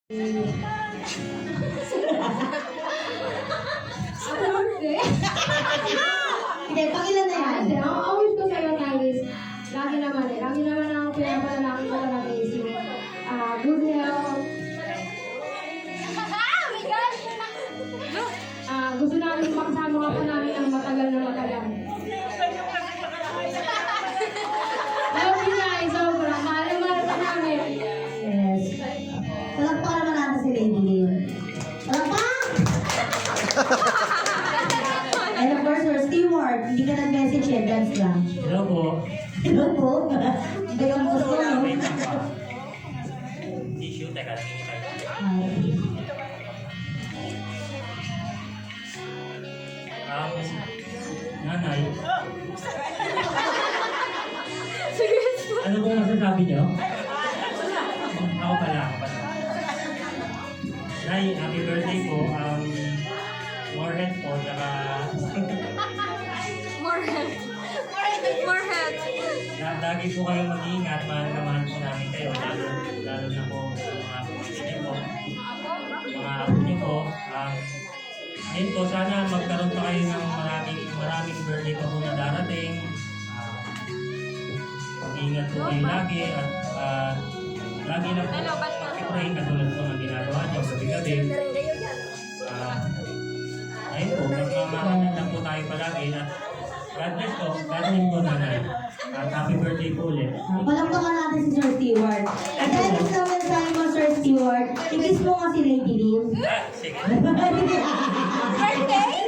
Hindi, pangilan na yan. Hindi, ang wish ko sa'yo, Talis, lagi naman ang pinapanalangin ko talaga is yung good health. Gusto namin makasama ka pa namin ng matagal na matagal. Love you guys, sobra. Mahal pa namin. Yes. Palakpakan naman natin si Lady Lynn. Palakpak! And of course, our steward. Hindi ka nag-message yet, that's lang. Hello po. Hello po. Hindi ka gusto, no? Wait lang pa. Tissue, teka, tingin tayo. Nanay. Ano pong masasabi niyo? Ako pala. Nay, happy birthday po. More head po, saka... More head. Lagi po kayong mag-iingat. Mahal na mahal po namin kayo. Lalo na po sa mga pamilya niyo po. Mga apo niyo po. Ayun po, sana magkaroon pa kayo ng maraming birthday pa po na darating. Mag-iingat po kayo lagi at lagi na po mag-pray katulad po ng ginagawa niyo gabi-gabi. Ayun po, magmamahalan lang po tayo palagi at God bless po. God bless po nanay. At happy birthday po ulit. Palakpakan natin si Sir Steward. At dahil sa mensahe mo, Sir Steward, i-kiss mo nga si Lady Lynn. Sige. Birthday?